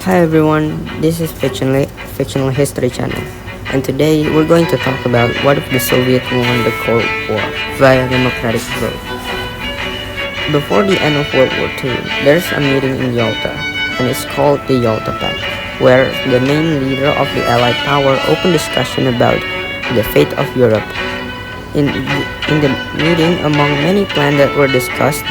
Hi everyone, this is Fictional History Channel, and today we're going to talk about what if the Soviet won the Cold War via democratic vote. Before the end of World War II, there's a meeting in Yalta, and it's called the Yalta Pact, where the main leader of the Allied power opened discussion about the fate of Europe. In the meeting, among many plans that were discussed,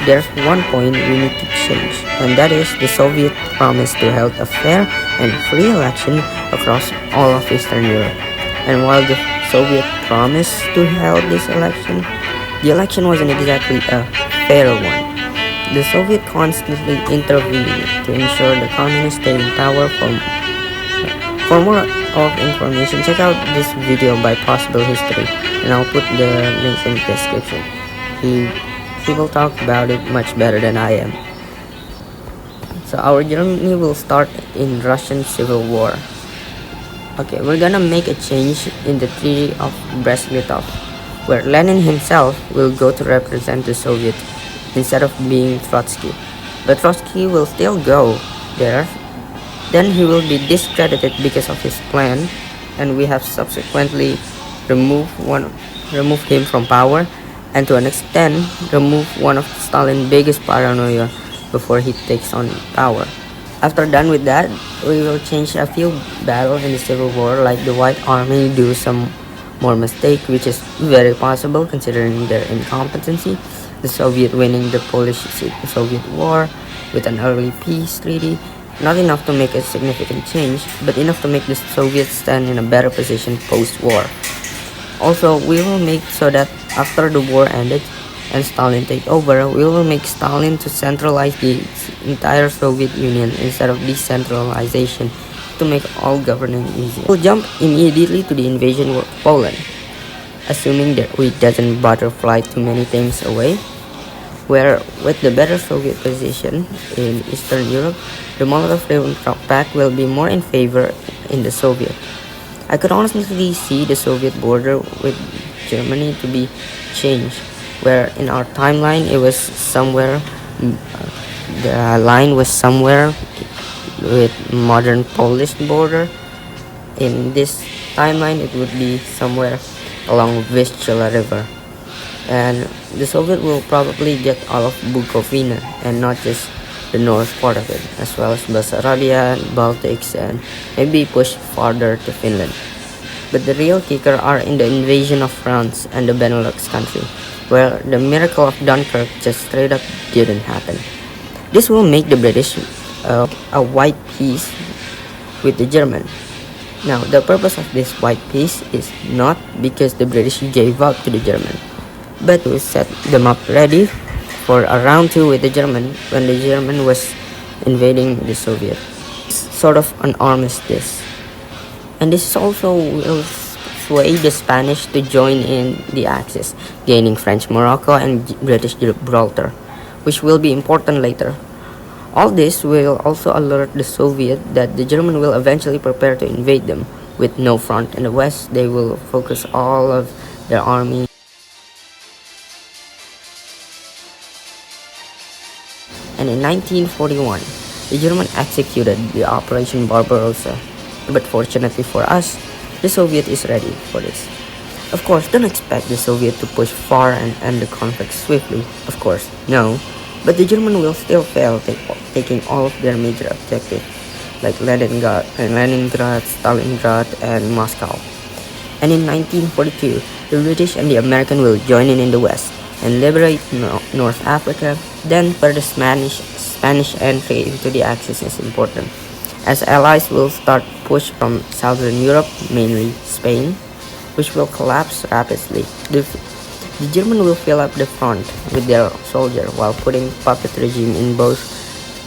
there's one point we need to change, and that is the Soviet promise to hold a fair and free election across all of Eastern Europe. And while the Soviet promised to hold this election, the election wasn't exactly a fair one. The Soviet constantly intervened to ensure the communists stayed in power. For more of information, check out this video by Possible History, and I'll put the links in the description. He will talk about it much better than I am. So our journey will start in Russian Civil War. Okay, we're gonna make a change in the Treaty of Brest-Litov, where Lenin himself will go to represent the Soviet instead of being Trotsky. But Trotsky will still go there. Then he will be discredited because of his plan, and we have subsequently removed him from power, and to an extent remove one of Stalin's biggest paranoia before he takes on power. After done with that, we will change a few battles in the Civil War, like the White Army do some more mistake, which is very possible considering their incompetency, the Soviet winning the Polish-Soviet War with an early peace treaty, not enough to make a significant change, but enough to make the Soviets stand in a better position post-war. Also, we will make so that after the war ended and Stalin take over, we will make Stalin to centralize the entire Soviet Union instead of decentralization to make all governing easy. We'll jump immediately to the invasion of Poland, assuming that we doesn't butterfly too many things away, where with the better Soviet position in Eastern Europe, the Molotov-Ribbentrop Pact will be more in favor in the Soviet. I could honestly see the Soviet border with Germany to be changed, where in our timeline it was somewhere, the line was somewhere with modern Polish border. In this timeline it would be somewhere along Vistula River, and the Soviet will probably get all of Bukovina and not just the north part of it, as well as Bessarabia, Baltics, and maybe push farther to Finland. But the real kicker are in the invasion of France and the Benelux country, where the miracle of Dunkirk just straight up didn't happen. This will make the British a white peace with the German. Now, the purpose of this white peace is not because the British gave up to the German, but to set them up ready for a round two with the German when the German was invading the Soviet. It's sort of an armistice. And this also will sway the Spanish to join in the Axis, gaining French Morocco and British Gibraltar, which will be important later. All this will also alert the Soviet that the German will eventually prepare to invade them. With no front in the West, they will focus all of their army. And in 1941, the German executed the Operation Barbarossa. But fortunately for us, the Soviet is ready for this. Of course, don't expect the Soviet to push far and end the conflict swiftly. Of course, no. But the German will still fail taking all of their major objectives, like Leningrad, Stalingrad, and Moscow. And in 1942, the British and the American will join in the West and liberate North Africa. Then for the Spanish entry into the Axis is important, as allies will start push from Southern Europe, mainly Spain, which will collapse rapidly. The German will fill up the front with their soldiers while putting puppet regime in both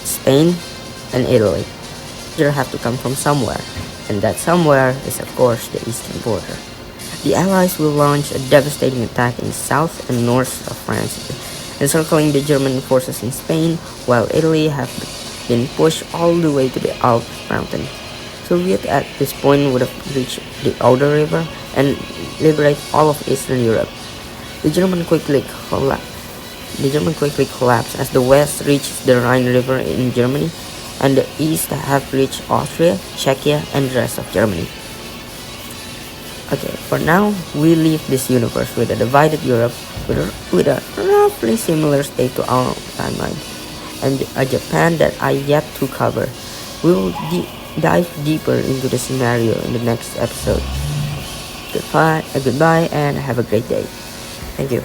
Spain and Italy. They have to come from somewhere, and that somewhere is of course the eastern border. The Allies will launch a devastating attack in the south and north of France, encircling the German forces in Spain, while Italy have been pushed all the way to the Alps mountain. Soviet at this point would have reached the Oder River and liberate all of Eastern Europe. The German quickly collapsed as the West reached the Rhine River in Germany, and the east have reached Austria, Czechia, and the rest of Germany. Okay, for now, we leave this universe with a divided Europe with a roughly similar state to our timeline, and a Japan that I yet to cover. We will dive deeper into the scenario in the next episode. Goodbye, and have a great day. Thank you.